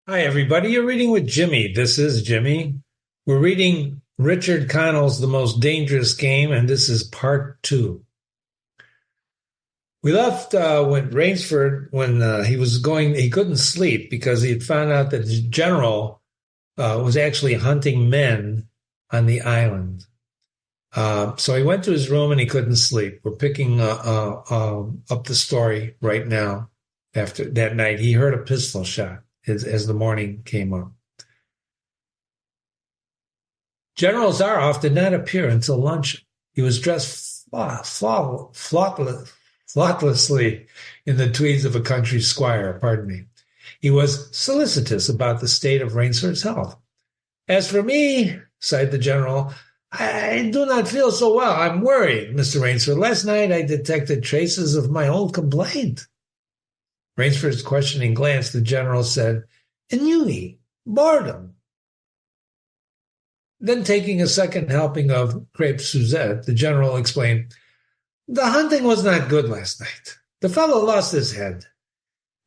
Hi, everybody. You're reading with Jimmy. This is Jimmy. We're reading Richard Connell's The Most Dangerous Game, and this is part two. We left when Rainsford, when he was going, he couldn't sleep because he had found out that the general was actually hunting men on the island. So he went to his room and he couldn't sleep. We're picking up the story right now. After that night, he heard a pistol shot as the morning came up. General Zaroff did not appear until lunch. He was dressed flawlessly in the tweeds of a country squire, pardon me. He was solicitous about the state of Rainsford's health. As for me, sighed the general, I do not feel so well. I'm worried, Mr. Rainsford. Last night I detected traces of my old complaint. Rainsford's questioning glance, the general said, ennui, boredom. Then taking a second helping of crepe Suzette, the general explained, the hunting was not good last night. The fellow lost his head.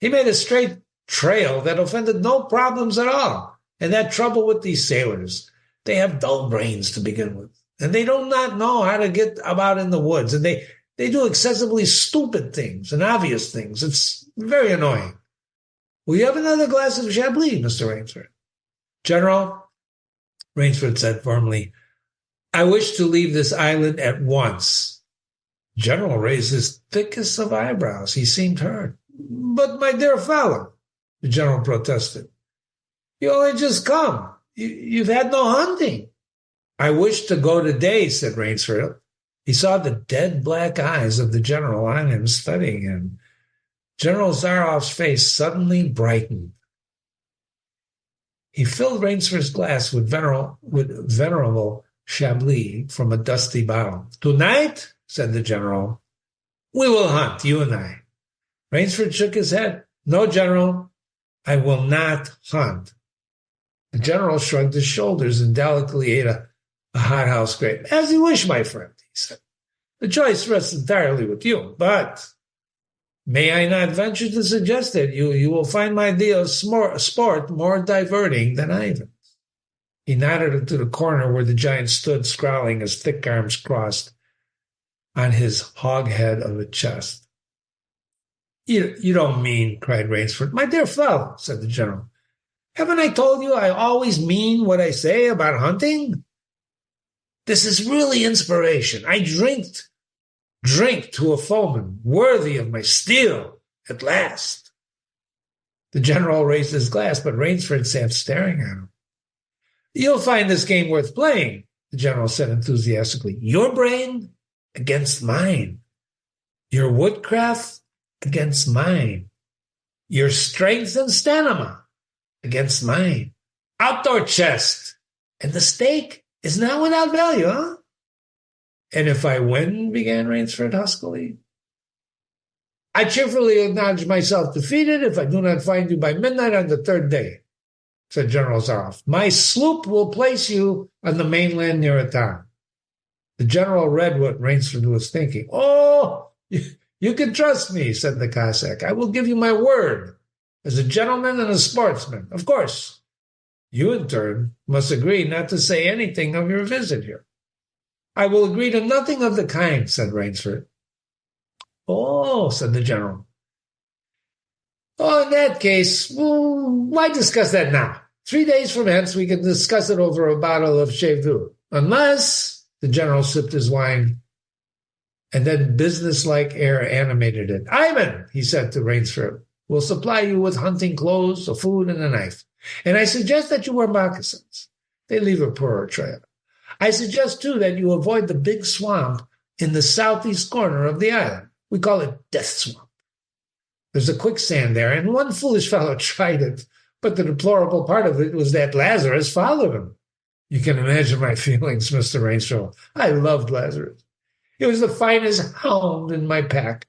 He made a straight trail that offended no problems at all. And that trouble with these sailors. They have dull brains to begin with. And they do not know how to get about in the woods. And they do excessively stupid things and obvious things. It's very annoying. Will you have another glass of Chablis, Mr. Rainsford? General, Rainsford said firmly, I wish to leave this island at once. General raised his thickest of eyebrows. He seemed hurt. But, my dear fellow, the general protested, you only just come. You've had no hunting. I wish to go today, said Rainsford. He saw the dead black eyes of the general on him, studying him. General Zaroff's face suddenly brightened. He filled Rainsford's glass with venerable Chablis from a dusty bottle. Tonight, said the general, we will hunt, you and I. Rainsford shook his head. No, General, I will not hunt. The general shrugged his shoulders and delicately ate a hothouse grape. As you wish, my friend, he said. The choice rests entirely with you, but may I not venture to suggest that you will find my idea of sport more diverting than Ivan's? He nodded to the corner where the giant stood, scowling, his thick arms crossed on his hog-head of a chest. You don't mean, cried Rainsford. My dear fellow, said the general, haven't I told you I always mean what I say about hunting? This is really inspiration. I drink to a foeman worthy of my steel at last. The general raised his glass, but Rainsford sat staring at him. You'll find this game worth playing, the general said enthusiastically. Your brain against mine. Your woodcraft against mine. Your strength and stamina against mine. Outdoor chest. And the stake is not without value, huh? And if I win, began Rainsford huskily. I cheerfully acknowledge myself defeated if I do not find you by midnight on the third day, said General Zaroff. My sloop will place you on the mainland near a town. The general read what Rainsford was thinking. Oh, you can trust me, said the Cossack. I will give you my word as a gentleman and a sportsman. Of course, you in turn must agree not to say anything of your visit here. I will agree to nothing of the kind, said Rainsford. Oh, said the general. Oh, in that case, well, why discuss that now? 3 days from hence, we can discuss it over a bottle of Cheveux. Unless, the general sipped his wine, and then business-like air animated it. Ivan, he said to Rainsford, will supply you with hunting clothes, a food, and a knife. And I suggest that you wear moccasins. They leave a poorer trail. I suggest, too, that you avoid the big swamp in the southeast corner of the island. We call it Death Swamp. There's a quicksand there, and one foolish fellow tried it, but the deplorable part of it was that Lazarus followed him. You can imagine my feelings, Mr. Rainsford. I loved Lazarus. He was the finest hound in my pack.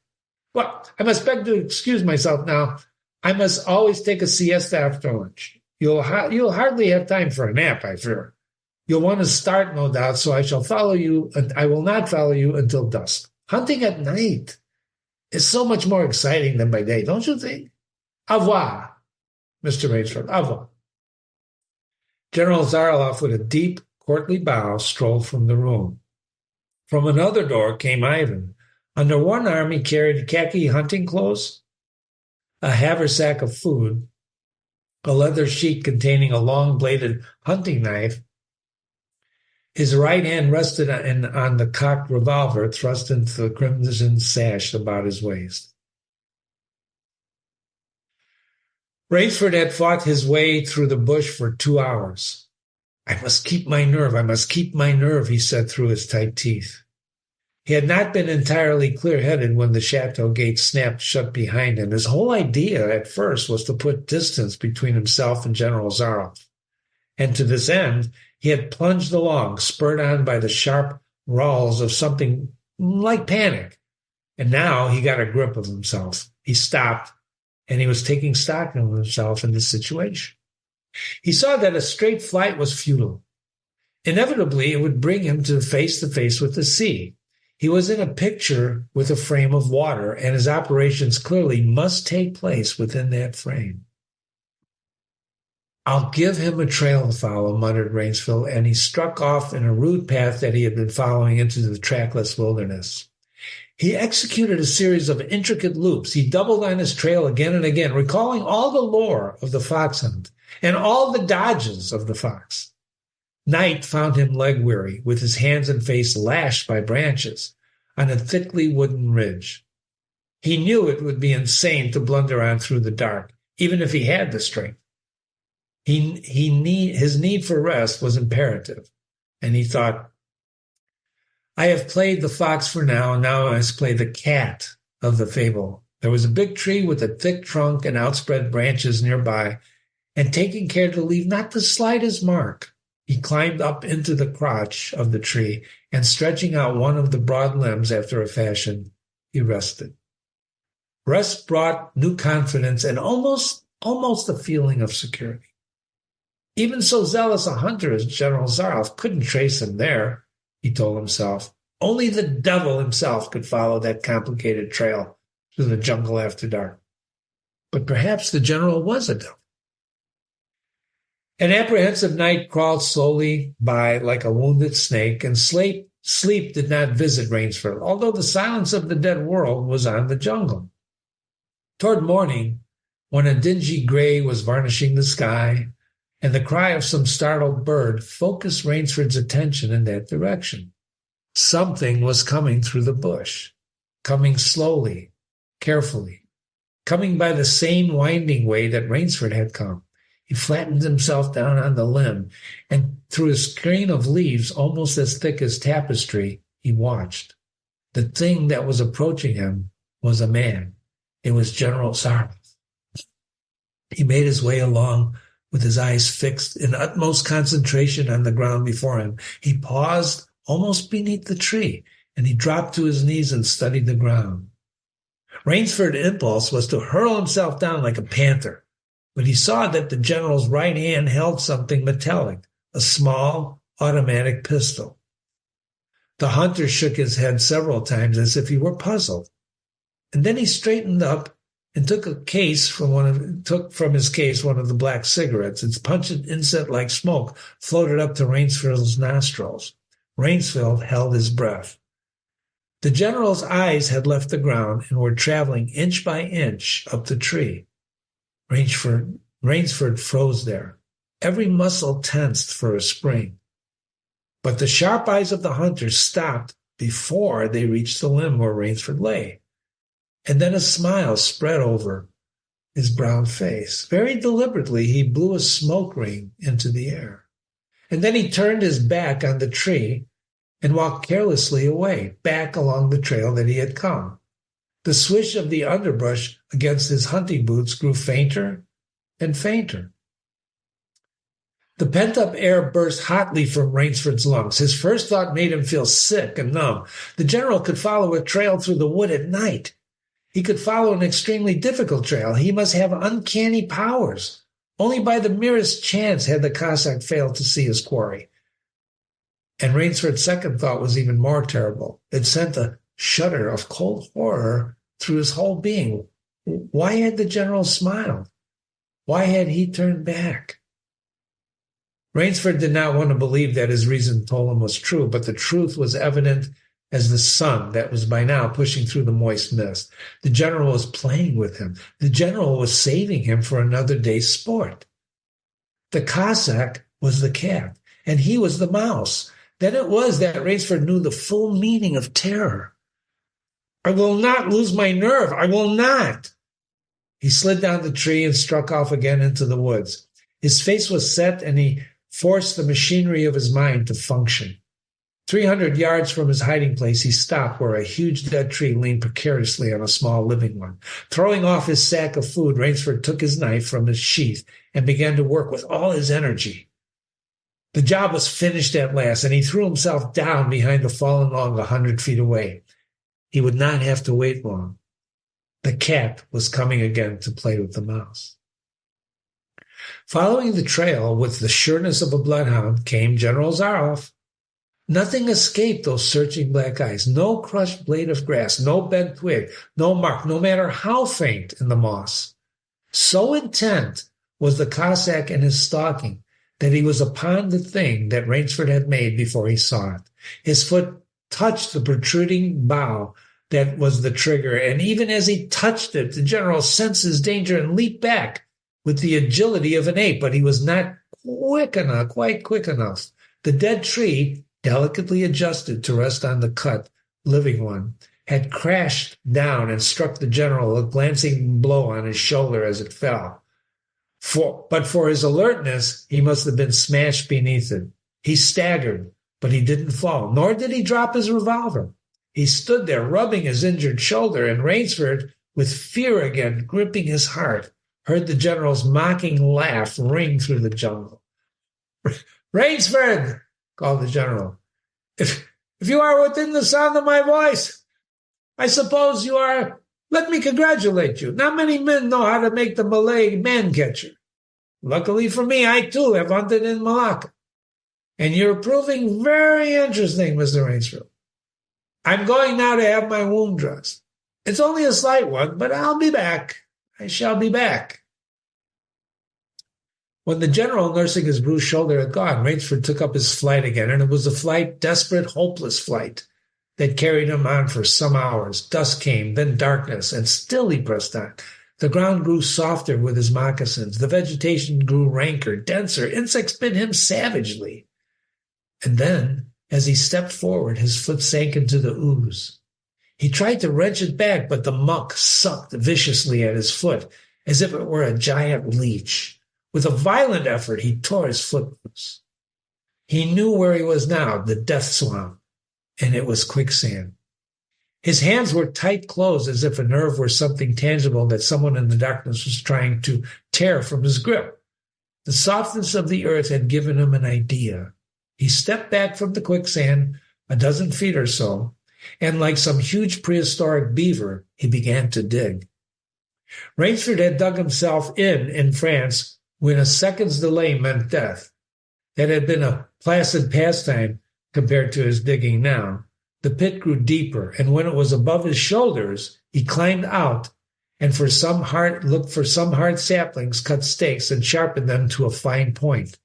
Well, I must beg to excuse myself now. I must always take a siesta after lunch. You'll hardly have time for a nap, I fear. You'll want to start, no doubt, so I shall follow you, and I will not follow you until dusk. Hunting at night is so much more exciting than by day, don't you think? Au revoir, Mr. Rainsford. Au revoir. General Zaroff, with a deep, courtly bow, strolled from the room. From another door came Ivan. Under one arm he carried khaki hunting clothes, a haversack of food, a leather sheet containing a long-bladed hunting knife. His right hand rested on the cocked revolver thrust into the crimson sash about his waist. Rainsford had fought his way through the bush for 2 hours. I must keep my nerve, he said through his tight teeth. He had not been entirely clear-headed when the chateau gate snapped shut behind him. His whole idea at first was to put distance between himself and General Zaroff. And to this end, he had plunged along, spurred on by the sharp rowels of something like panic. And now he got a grip of himself. He stopped, and he was taking stock of himself in this situation. He saw that a straight flight was futile. Inevitably, it would bring him to face with the sea. He was in a picture with a frame of water, and his operations clearly must take place within that frame. I'll give him a trail to follow, muttered Rainsford, and he struck off in a rude path that he had been following into the trackless wilderness. He executed a series of intricate loops. He doubled on his trail again and again, recalling all the lore of the fox hunt and all the dodges of the fox. Night found him leg-weary, with his hands and face lashed by branches on a thickly wooden ridge. He knew it would be insane to blunder on through the dark, even if he had the strength. His need for rest was imperative, and he thought, I have played the fox for now I must play the cat of the fable. There was a big tree with a thick trunk and outspread branches nearby, and taking care to leave not the slightest mark, he climbed up into the crotch of the tree, and stretching out one of the broad limbs after a fashion, he rested. Rest brought new confidence and almost a feeling of security. Even so zealous a hunter as General Zaroff couldn't trace him there, he told himself. Only the devil himself could follow that complicated trail through the jungle after dark. But perhaps the general was a devil. An apprehensive night crawled slowly by like a wounded snake, and sleep did not visit Rainsford, although the silence of the dead world was on the jungle. Toward morning, when a dingy gray was varnishing the sky, and the cry of some startled bird focused Rainsford's attention in that direction. Something was coming through the bush, coming slowly, carefully, coming by the same winding way that Rainsford had come. He flattened himself down on the limb, and through a screen of leaves almost as thick as tapestry, he watched. The thing that was approaching him was a man. It was General Zaroff. He made his way along with his eyes fixed in utmost concentration on the ground before him. He paused almost beneath the tree, and he dropped to his knees and studied the ground. Rainsford's impulse was to hurl himself down like a panther, but he saw that the general's right hand held something metallic, a small automatic pistol. The hunter shook his head several times as if he were puzzled, and then he straightened up and took from his case one of the black cigarettes. Its pungent incense-like smoke floated up to Rainsford's nostrils. Rainsford held his breath. The general's eyes had left the ground and were traveling inch by inch up the tree. Rainsford froze there, every muscle tensed for a spring. But the sharp eyes of the hunter stopped before they reached the limb where Rainsford lay. And then a smile spread over his brown face. Very deliberately, he blew a smoke ring into the air. And then he turned his back on the tree and walked carelessly away, back along the trail that he had come. The swish of the underbrush against his hunting boots grew fainter and fainter. The pent-up air burst hotly from Rainsford's lungs. His first thought made him feel sick and numb. The general could follow a trail through the wood at night. He could follow an extremely difficult trail. He must have uncanny powers. Only by the merest chance had the Cossack failed to see his quarry. And Rainsford's second thought was even more terrible. It sent a shudder of cold horror through his whole being. Why had the general smiled? Why had he turned back? Rainsford did not want to believe that his reason told him was true, but the truth was evident as the sun that was by now pushing through the moist mist. The general was playing with him. The general was saving him for another day's sport. The Cossack was the cat, and he was the mouse. Then it was that Rainsford knew the full meaning of terror. I will not lose my nerve. I will not. He slid down the tree and struck off again into the woods. His face was set, and he forced the machinery of his mind to function. 300 yards from his hiding place, he stopped where a huge dead tree leaned precariously on a small living one. Throwing off his sack of food, Rainsford took his knife from his sheath and began to work with all his energy. The job was finished at last, and he threw himself down behind the fallen log 100 feet away. He would not have to wait long. The cat was coming again to play with the mouse. Following the trail with the sureness of a bloodhound came General Zaroff. Nothing escaped those searching black eyes. No crushed blade of grass, no bent twig, no mark, no matter how faint in the moss. So intent was the Cossack in his stalking that he was upon the thing that Rainsford had made before he saw it. His foot touched the protruding bough that was the trigger, and even as he touched it, the general sensed his danger and leaped back with the agility of an ape, but he was not quite quick enough. The dead tree, delicately adjusted to rest on the cut, living one, had crashed down and struck the general a glancing blow on his shoulder as it fell. But for his alertness, he must have been smashed beneath it. He staggered, but he didn't fall, nor did he drop his revolver. He stood there, rubbing his injured shoulder, and Rainsford, with fear again gripping his heart, heard the general's mocking laugh ring through the jungle. "Rainsford," called the general, if you are within the sound of my voice, I suppose you are. Let me congratulate you. Not many men know how to make the Malay man-catcher. Luckily for me, I too have hunted in Malacca. And you're proving very interesting, Mr. Rainsford. I'm going now to have my wound dressed. It's only a slight one, but I'll be back. I shall be back." When the general, nursing his bruised shoulder, had gone, Rainsford took up his flight again, and it was a flight, desperate, hopeless flight, that carried him on for some hours. Dusk came, then darkness, and still he pressed on. The ground grew softer with his moccasins. The vegetation grew ranker, denser. Insects bit him savagely. And then, as he stepped forward, his foot sank into the ooze. He tried to wrench it back, but the muck sucked viciously at his foot, as if it were a giant leech. With a violent effort, he tore his foot loose. He knew where he was now, the death swamp, and it was quicksand. His hands were tight closed, as if a nerve were something tangible that someone in the darkness was trying to tear from his grip. The softness of the earth had given him an idea. He stepped back from the quicksand, a dozen feet or so, and like some huge prehistoric beaver, he began to dig. Rainsford had dug himself in France when a second's delay meant death. That had been a placid pastime compared to his digging now. The pit grew deeper, and when it was above his shoulders, he climbed out and looked for some hard saplings, cut stakes, and sharpened them to a fine point.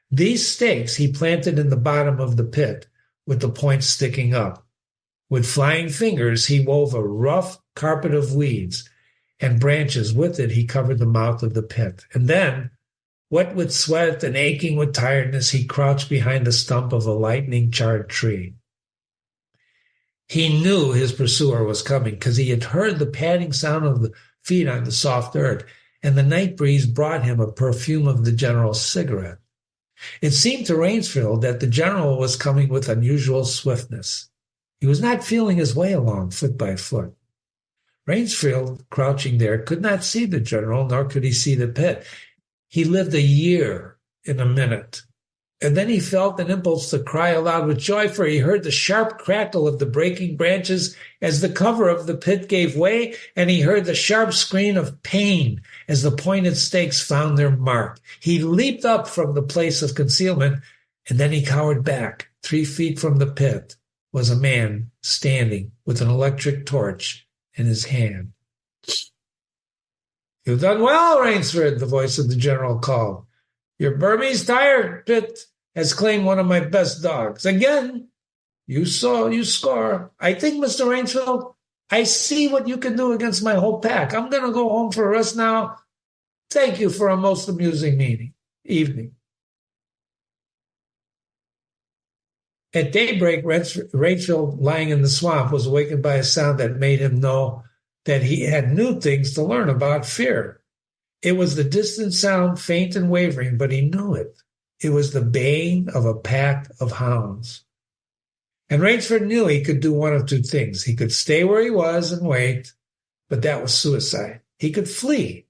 These stakes he planted in the bottom of the pit, with the points sticking up. With flying fingers, he wove a rough carpet of weeds and branches. With it, he covered the mouth of the pit. And then, wet with sweat and aching with tiredness, he crouched behind the stump of a lightning-charred tree. He knew his pursuer was coming because he had heard the padding sound of the feet on the soft earth, and the night breeze brought him a perfume of the general's cigarette. It seemed to Rainsford that the general was coming with unusual swiftness. He was not feeling his way along foot by foot. Rainsford, crouching there, could not see the general, nor could he see the pit. He lived a year in a minute. And then he felt an impulse to cry aloud with joy, for he heard the sharp crackle of the breaking branches as the cover of the pit gave way, and he heard the sharp scream of pain as the pointed stakes found their mark. He leaped up from the place of concealment, and then he cowered back. 3 feet from the pit was a man standing with an electric torch in his hand. You've done well, Rainsford, the voice of the general called. Your Burmese tiger pit has claimed one of my best dogs. Again, you score. I think, Mr. Rainsford, I see what you can do against my whole pack. I'm going to go home for a rest now. Thank you for a most amusing evening. At daybreak, Rainsford, lying in the swamp, was awakened by a sound that made him know that he had new things to learn about fear. It was the distant sound, faint and wavering, but he knew it. It was the baying of a pack of hounds. And Rainsford knew he could do one of two things. He could stay where he was and wait, but that was suicide. He could flee,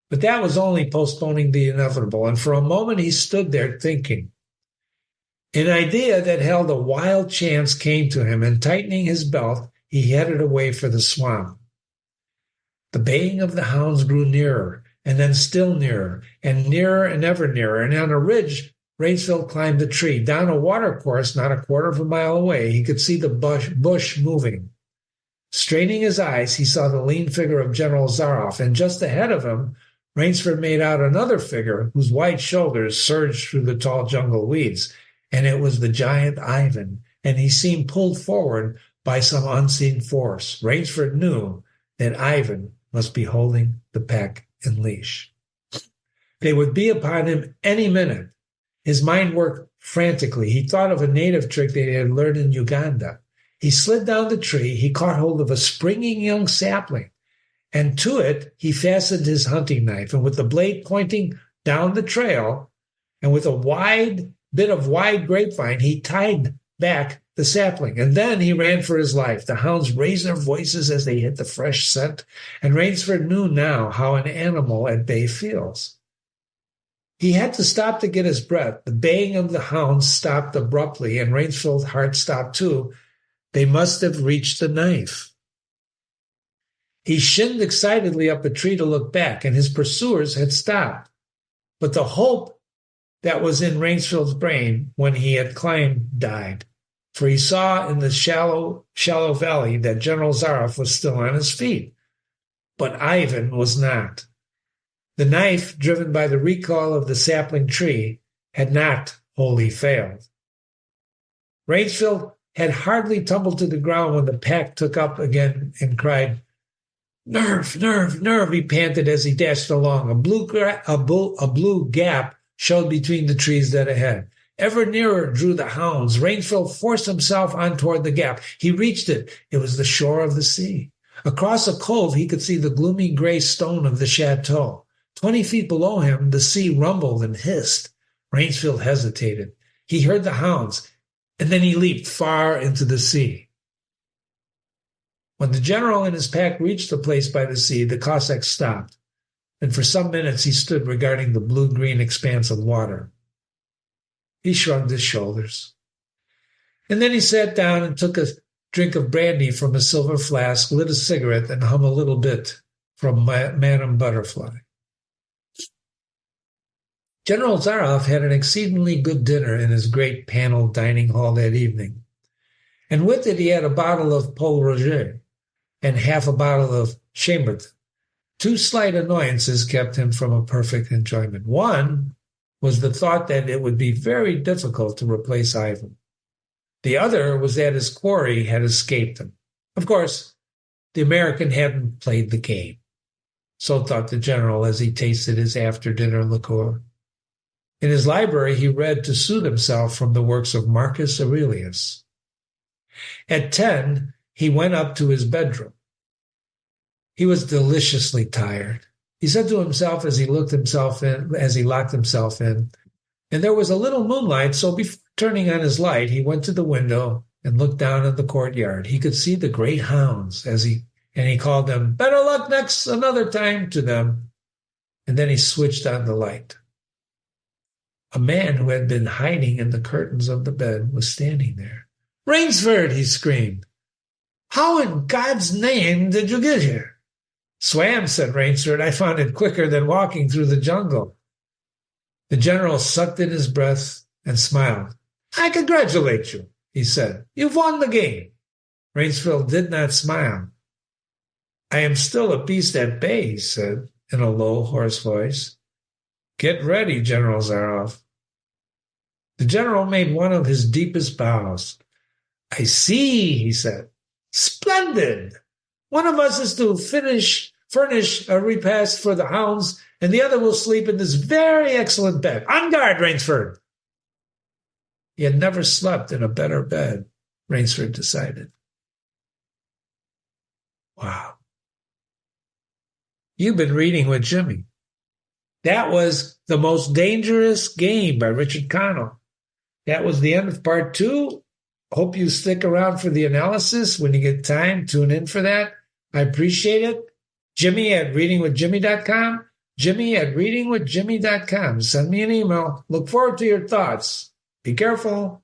but that was only postponing the inevitable. And for a moment he stood there thinking. An idea that held a wild chance came to him, and tightening his belt, he headed away for the swamp. The baying of the hounds grew nearer, and then still nearer, and ever nearer, and on a ridge, Rainsford climbed a tree. Down a watercourse not a quarter of a mile away, he could see the bush moving. Straining his eyes, he saw the lean figure of General Zaroff, and just ahead of him, Rainsford made out another figure whose wide shoulders surged through the tall jungle weeds, and it was the giant Ivan, and he seemed pulled forward by some unseen force. Rainsford knew that Ivan must be holding the pack in leash. They would be upon him any minute. His mind worked frantically. He thought of a native trick that he had learned in Uganda. He slid down the tree. He caught hold of a springing young sapling, and to it he fastened his hunting knife. And with the blade pointing down the trail, and with a bit of wide grapevine, he tied back the sapling. And then he ran for his life. The hounds raised their voices as they hit the fresh scent, and Rainsford knew now how an animal at bay feels. He had to stop to get his breath. The baying of the hounds stopped abruptly, and Rainsford's heart stopped too. They must have reached the knife. He shinned excitedly up a tree to look back, and his pursuers had stopped. But the hope that was in Rainsford's brain when he had climbed died, for he saw in the shallow valley that General Zaroff was still on his feet. But Ivan was not. The knife, driven by the recall of the sapling tree, had not wholly failed. Rainsford had hardly tumbled to the ground when the pack took up again and cried, "Nerve, nerve, nerve," he panted as he dashed along. A blue gap showed between the trees dead ahead. Ever nearer drew the hounds. Rainsford forced himself on toward the gap. He reached it. It was the shore of the sea. Across a cove he could see the gloomy gray stone of the chateau. 20 feet below him, the sea rumbled and hissed. Rainsford hesitated. He heard the hounds, and then he leaped far into the sea. When the general and his pack reached the place by the sea, the Cossack stopped, and for some minutes he stood regarding the blue-green expanse of water. He shrugged his shoulders. And then he sat down and took a drink of brandy from a silver flask, lit a cigarette, and hummed a little bit from Madame Butterfly. General Zaroff had an exceedingly good dinner in his great paneled dining hall that evening, and with it he had a bottle of Paul Roger and half a bottle of Chambertin. Two slight annoyances kept him from a perfect enjoyment. One was the thought that it would be very difficult to replace Ivan. The other was that his quarry had escaped him. Of course, the American hadn't played the game. So thought the general as he tasted his after-dinner liqueur. In his library, he read to soothe himself from the works of Marcus Aurelius. At 10, he went up to his bedroom. He was deliciously tired. He said to himself as he locked himself in, and there was a little moonlight, so before turning on his light, he went to the window and looked down at the courtyard. He could see the great hounds and he called them, "Better luck another time," to them, and then he switched on the light. A man who had been hiding in the curtains of the bed was standing there. "Rainsford!" he screamed. "How in God's name did you get here?" "Swam," said Rainsford. "I found it quicker than walking through the jungle." The general sucked in his breath and smiled. "I congratulate you," he said. "You've won the game." Rainsford did not smile. "I am still a beast at bay," he said. in a low, hoarse voice. Get ready, General Zaroff. The general made one of his deepest bows. I see, he said. Splendid! One of us is to furnish a repast for the hounds, and the other will sleep in this very excellent bed. On guard, Rainsford! He had never slept in a better bed, Rainsford decided. Wow. You've been reading with Jimmy. That was The Most Dangerous Game by Richard Connell. That was the end of part 2. Hope you stick around for the analysis. When you get time, tune in for that. I appreciate it. Jimmy at readingwithjimmy.com. Jimmy at readingwithjimmy.com. Send me an email. Look forward to your thoughts. Be careful.